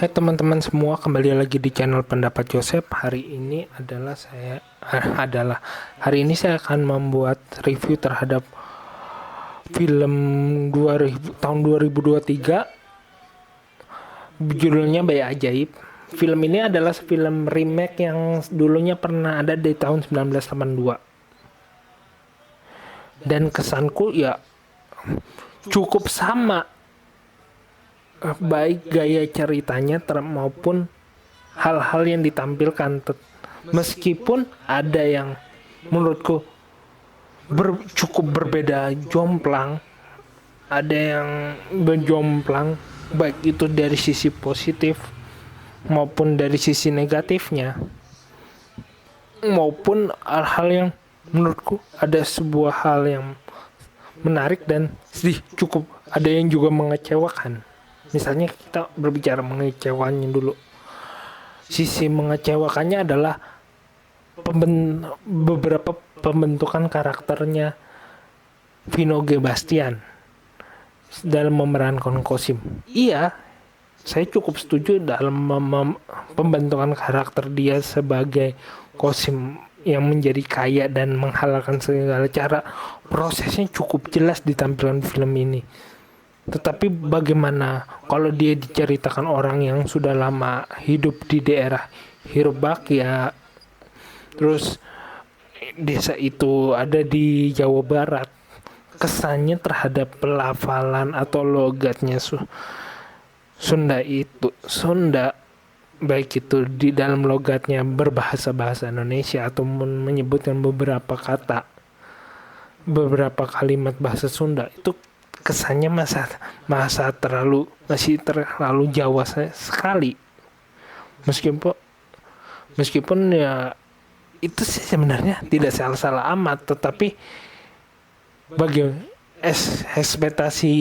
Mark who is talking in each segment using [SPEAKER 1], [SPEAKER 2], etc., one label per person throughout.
[SPEAKER 1] Hai teman-teman semua, kembali lagi di channel Pendapat Joseph. Hari ini saya akan membuat review terhadap film 2000, tahun 2023. Judulnya Bayi Ajaib. Film ini adalah film remake yang dulunya pernah ada di tahun 1982. Dan kesanku ya cukup sama, baik gaya ceritanya maupun hal-hal yang ditampilkan, meskipun ada yang menurutku cukup berbeda, jomplang. Ada yang berjomplang, baik itu dari sisi positif maupun dari sisi negatifnya, maupun hal-hal yang menurutku ada sebuah hal yang menarik dan cukup ada yang juga mengecewakan. Misalnya kita berbicara mengecewakannya dulu. Sisi mengecewakannya adalah beberapa pembentukan karakternya Vino G. Bastian dalam memerankan Qasim. Iya, saya cukup setuju dalam pembentukan karakter dia sebagai Qasim yang menjadi kaya dan menghalalkan segala cara. Prosesnya cukup jelas ditampilkan film ini. Tetapi bagaimana kalau dia diceritakan orang yang sudah lama hidup di daerah Hirbak ya, terus desa itu ada di Jawa Barat, kesannya terhadap pelafalan atau logatnya Sunda, baik itu di dalam logatnya berbahasa bahasa Indonesia atau menyebutkan beberapa kata, beberapa kalimat bahasa Sunda, itu kesannya masih terlalu Jawa sekali. Meskipun ya itu sih sebenarnya tidak salah amat, tetapi bagi ekspektasi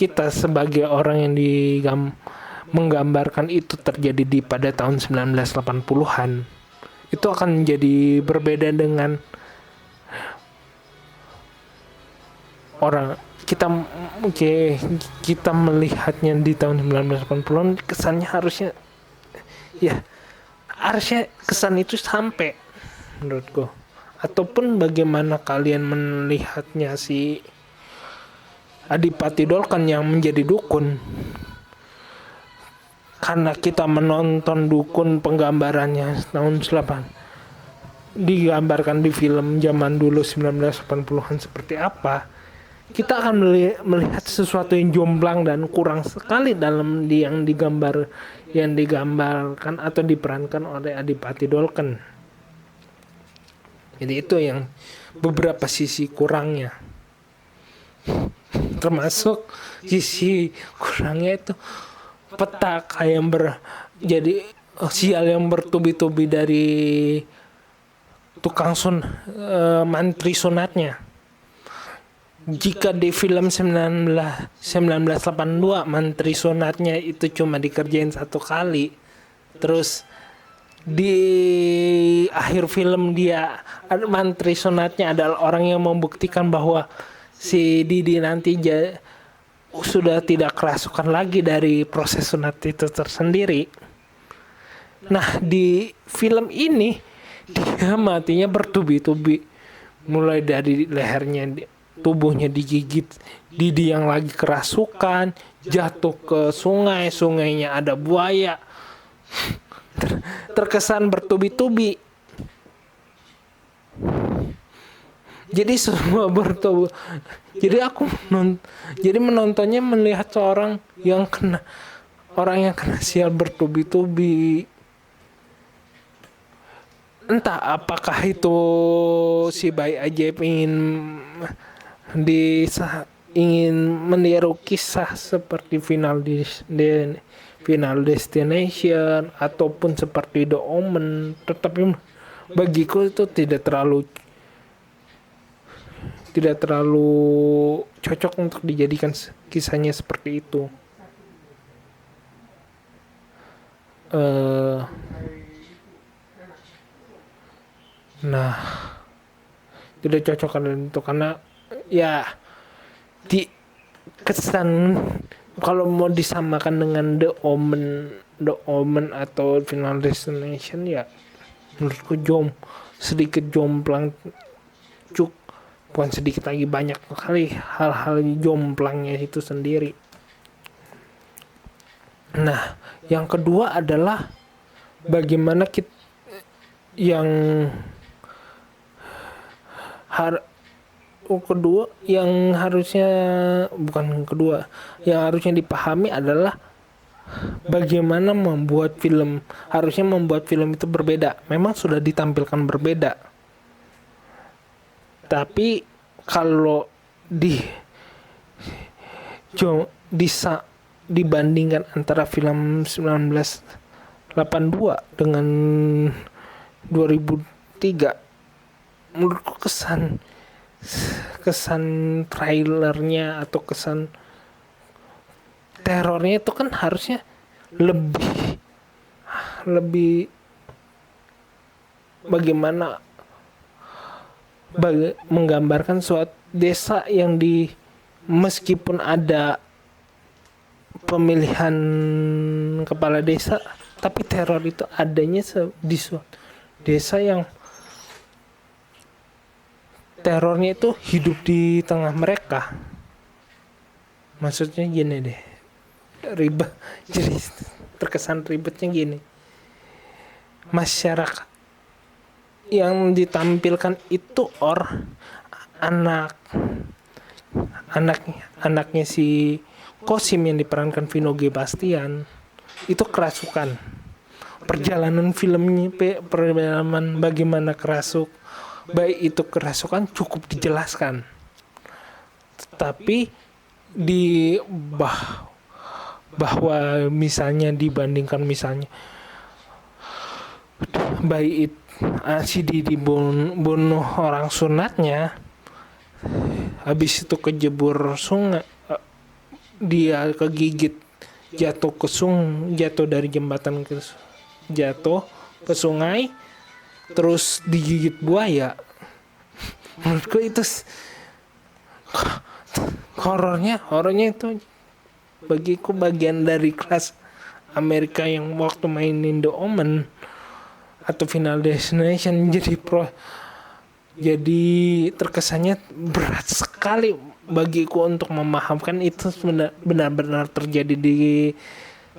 [SPEAKER 1] kita sebagai orang yang menggambarkan itu terjadi pada tahun 1980-an, itu akan menjadi berbeda dengan orang kita melihatnya di tahun 1980-an. Kesannya harusnya kesan itu sampai menurutku. Ataupun bagaimana kalian melihatnya si Adipati Dolken yang menjadi dukun? Karena kita menonton dukun, penggambarannya tahun 8 digambarkan di film zaman dulu 1980-an seperti apa, kita akan melihat sesuatu yang jomplang dan kurang sekali dalam yang digambarkan atau diperankan oleh Adipati Dolken. Jadi itu yang beberapa sisi kurangnya. Termasuk sisi kurangnya itu petaka yang jadi sial yang bertubi-tubi dari tukang mantri sunatnya. Jika di film 1982 mantri sunatnya itu cuma dikerjain satu kali, terus di akhir film dia mantri sunatnya adalah orang yang membuktikan bahwa si Didi nanti sudah tidak kerasukan lagi dari proses sunat itu tersendiri. Nah, di film ini dia matinya bertubi-tubi, mulai dari lehernya, tubuhnya digigit Didi yang lagi kerasukan, jatuh ke sungainya ada buaya. Terkesan bertubi-tubi. Jadi semua bertubi. Jadi menontonnya melihat orang yang kena sial bertubi-tubi. Entah apakah itu si bayi ajaib ingin meniru kisah seperti Final Destination ataupun seperti The Omen, tetapi bagiku itu tidak terlalu cocok untuk dijadikan kisahnya seperti itu. Nah, tidak cocok itu karena ya kesan kalau mau disamakan dengan The Omen atau Final Destination ya menurutku sedikit jomplang, bukan sedikit lagi, banyak kali hal-hal jomplangnya itu sendiri. Nah, yang kedua adalah bagaimana kita yang yang harusnya dipahami adalah bagaimana harusnya membuat film itu berbeda. Memang sudah ditampilkan berbeda, tapi kalau dibandingkan antara film 1982 dengan 2003, menurutku kesan trailernya atau kesan terornya itu kan harusnya lebih bagaimana menggambarkan suatu desa yang meskipun ada pemilihan kepala desa, tapi teror itu adanya di suatu desa yang terornya itu hidup di tengah mereka. Maksudnya gini deh, ribet, jadi terkesan ribetnya gini. Masyarakat yang ditampilkan itu anaknya si Kosim yang diperankan Vino G. Bastian itu kerasukan. Perjalanan filmnya, bagaimana baik itu kerasukan cukup dijelaskan. Tapi bahwa misalnya dibandingkan misalnya baik si Didi bunuh orang sunatnya, habis itu kejebur sungai, dia kegigit jatuh dari jembatan jatuh ke sungai, terus digigit buaya. Menurutku itu horornya itu bagiku bagian dari kelas Amerika yang waktu mainin The Omen atau Final Destination jadi terkesannya berat sekali bagiku untuk memahamkan itu benar-benar terjadi di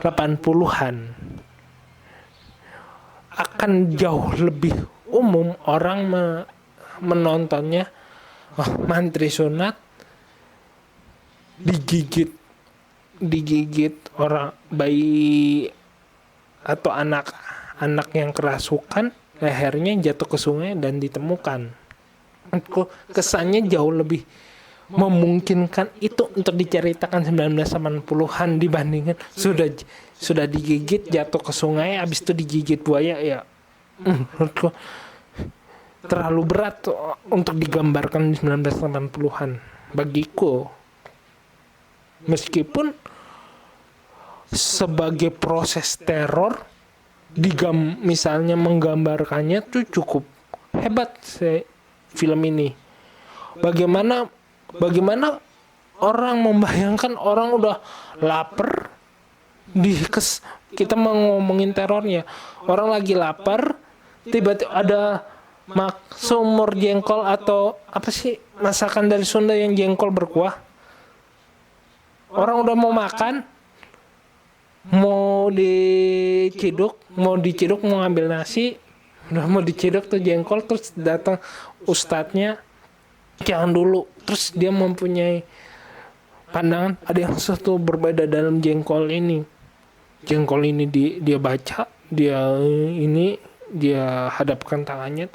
[SPEAKER 1] 80-an. Akan jauh lebih umum orang menontonnya mantri sunat digigit orang, bayi atau anak yang kerasukan, lehernya jatuh ke sungai dan ditemukan. Kesannya jauh lebih memungkinkan itu untuk diceritakan 1980-an dibandingkan sudah digigit jatuh ke sungai, habis itu digigit buaya. Ya menurutku terlalu berat untuk digambarkan di 1980-an bagiku. Meskipun sebagai proses teror misalnya menggambarkannya tuh cukup hebat film ini. Bagaimana orang membayangkan orang udah lapar kita mau ngomongin terornya. Orang lagi lapar, tiba-tiba ada sumur jengkol atau apa sih masakan dari Sunda yang jengkol berkuah. Orang udah mau makan, mau diciduk, mau ngambil nasi, udah mau diciduk tuh jengkol, terus datang ustadznya, jangan dulu. Terus dia mempunyai pandangan ada yang sesuatu berbeda dalam jengkol ini. Jengkol ini dia baca, dia hadapkan tangannya,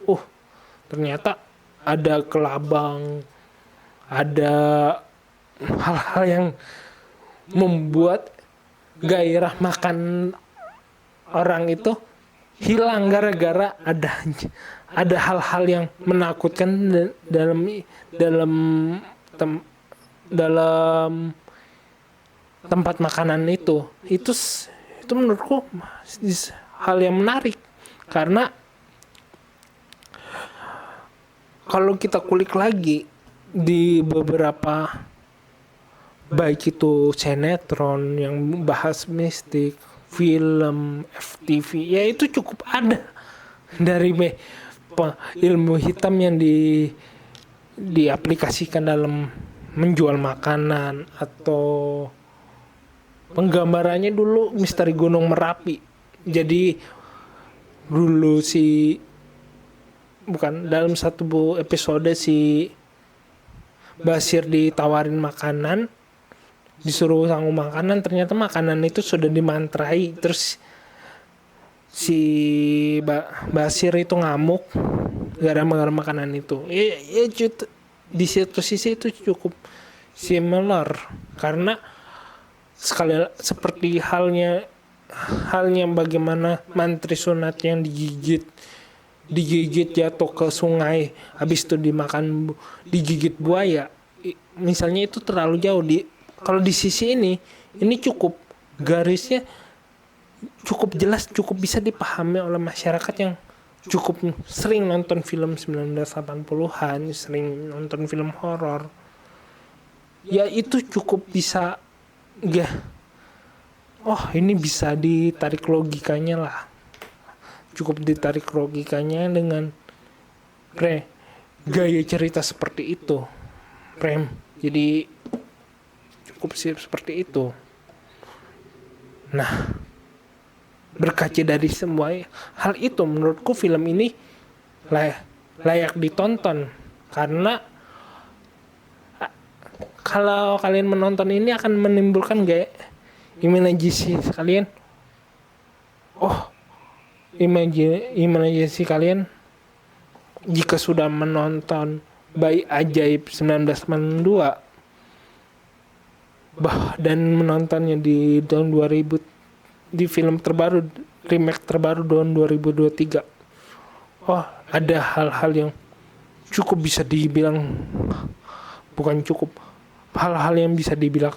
[SPEAKER 1] ternyata ada kelabang, ada hal-hal yang membuat gairah makan orang itu hilang gara-gara ada hal-hal yang menakutkan dalam tempat makanan itu menurutku hal yang menarik, karena kalau kita kulik lagi di beberapa baik itu sinetron yang bahas mistik, film, FTV, ya itu cukup ada dari ilmu hitam yang diaplikasikan dalam menjual makanan atau penggambarannya dulu misteri Gunung Merapi. Jadi dulu dalam satu episode si Basir ditawarin makanan, disuruh sanggup makanan, ternyata makanan itu sudah dimantrai, terus si Basir itu ngamuk gara-gara makanan itu. Di satu sisi itu cukup similar karena seperti halnya bagaimana mantri sunat yang digigit jatuh ke sungai, habis itu digigit buaya. Misalnya itu terlalu jauh. Kalau di sisi ini cukup garisnya cukup jelas, cukup bisa dipahami oleh masyarakat yang cukup sering nonton film 1980-an, sering nonton film horor. Ya itu cukup bisa ini bisa ditarik logikanya lah. Cukup ditarik logikanya dengan gaya cerita seperti itu. Jadi cukup seperti itu. Nah, berkaca dari semua hal itu, menurutku film ini layak ditonton karena kalau kalian menonton ini akan menimbulkan gaya imajinasi kalian. Imajinasi kalian jika sudah menonton Bayi Ajaib 1992 dan menontonnya di tahun 2000 di film terbaru, remake terbaru tahun 2023. Ada hal-hal yang cukup bisa dibilang hal-hal yang bisa dibilang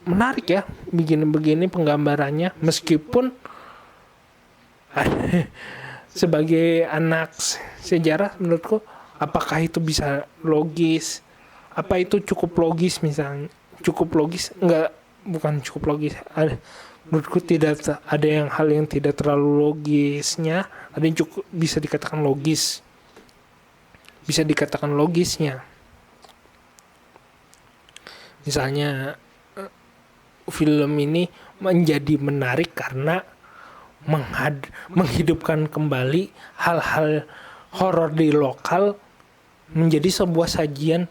[SPEAKER 1] menarik ya, begini penggambarannya, meskipun sebagai anak sejarah menurutku apakah itu bisa logis, apa itu cukup logis, misalnya cukup logis, bukan cukup logis, menurutku tidak ada hal yang tidak terlalu logisnya, ada yang cukup bisa dikatakan logisnya. Misalnya film ini menjadi menarik karena menghidupkan kembali hal-hal horor di lokal menjadi sebuah sajian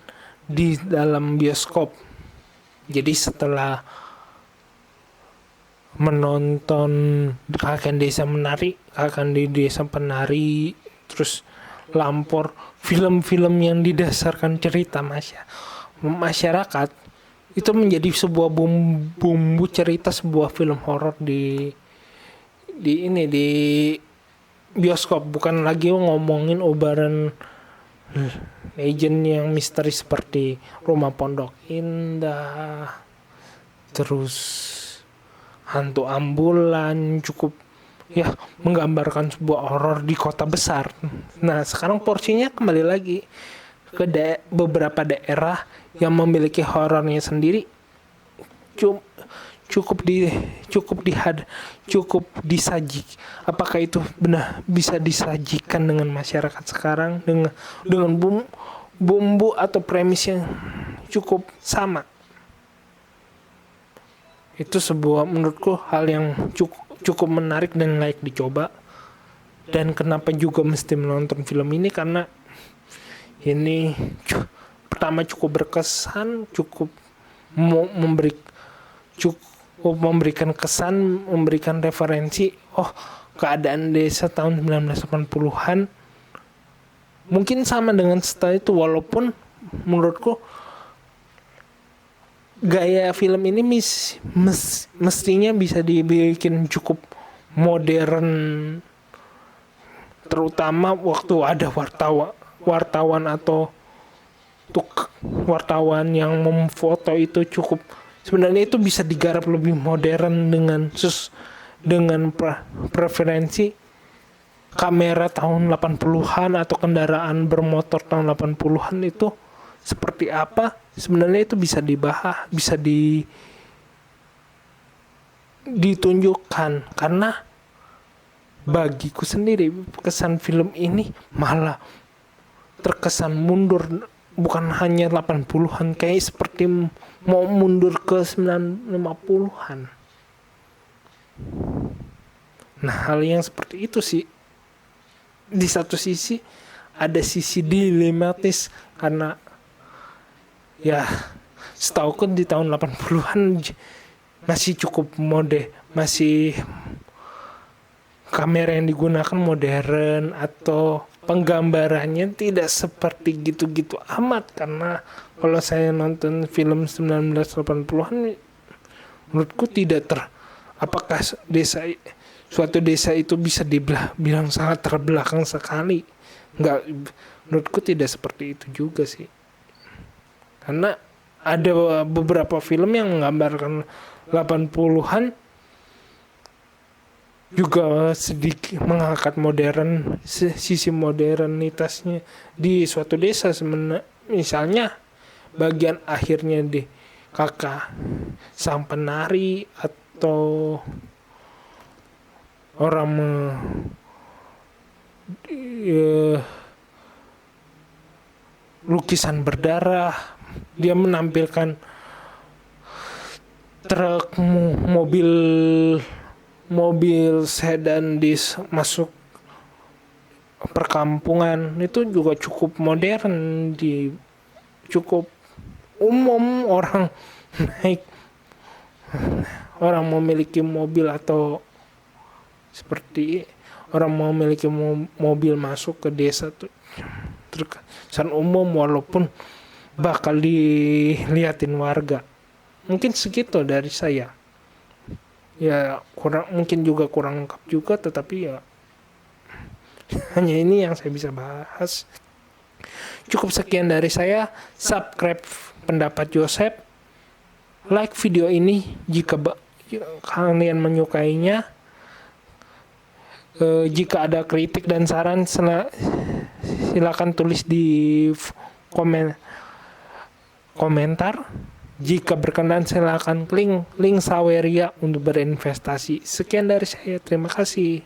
[SPEAKER 1] di dalam bioskop. Jadi setelah menonton Kakek Desa Penari, terus Lampor, film-film yang didasarkan cerita masyarakat, itu menjadi sebuah bumbu cerita sebuah film horor di bioskop. Bukan lagi ngomongin ubaran legend yang misteri seperti Rumah Pondok Indah, terus hantu ambulan, cukup ya menggambarkan sebuah horor di kota besar. Nah, sekarang porsinya kembali lagi ke beberapa daerah yang memiliki horornya sendiri, cukup disaji. Apakah itu benar bisa disajikan dengan masyarakat sekarang dengan bumbu atau premis yang cukup sama? Itu sebuah, menurutku, hal yang cukup menarik dan layak dicoba. Dan kenapa juga mesti menonton film ini, karena ini pertama cukup berkesan, cukup memberikan kesan, memberikan referensi. Keadaan desa tahun 1980-an mungkin sama dengan setelah itu, walaupun menurutku gaya film ini mestinya bisa dibikin cukup modern, terutama waktu ada wartawan atau wartawan yang memfoto itu cukup, sebenarnya itu bisa digarap lebih modern dengan preferensi kamera tahun 80-an atau kendaraan bermotor tahun 80-an. Itu seperti apa, sebenarnya itu bisa dibahas, bisa ditunjukkan. Karena bagiku sendiri kesan film ini malah terkesan mundur, bukan hanya 80-an, kayak seperti mau mundur ke 50-an. Nah, hal yang seperti itu sih, di satu sisi ada sisi dilematis, karena ya setahu kan di tahun 80-an masih cukup masih kamera yang digunakan modern, atau penggambarannya tidak seperti gitu-gitu amat. Karena kalau saya nonton film 1980-an, menurutku tidak apakah suatu desa itu bisa dibilang sangat terbelakang sekali? Enggak, menurutku tidak seperti itu juga sih. Karena ada beberapa film yang menggambarkan 80-an juga sedikit mengangkat sisi modernitasnya di suatu desa. Misalnya bagian akhirnya di kakak sang penari, atau orang lukisan berdarah, dia menampilkan truk mobil sedan masuk perkampungan. Itu juga cukup modern, cukup umum orang memiliki mobil, atau seperti orang memiliki mobil masuk ke desa tuh terkesan umum, walaupun bakal dilihatin warga. Mungkin segitu dari saya. Ya mungkin juga kurang lengkap juga, tetapi ya hanya ini yang saya bisa bahas. Cukup sekian dari saya. Subscribe pendapat Joseph, like video ini jika kalian menyukainya. Jika ada kritik dan saran, silakan tulis di komentar. Jika berkenan, silakan klik link Saweria untuk berinvestasi. Sekian dari saya, terima kasih.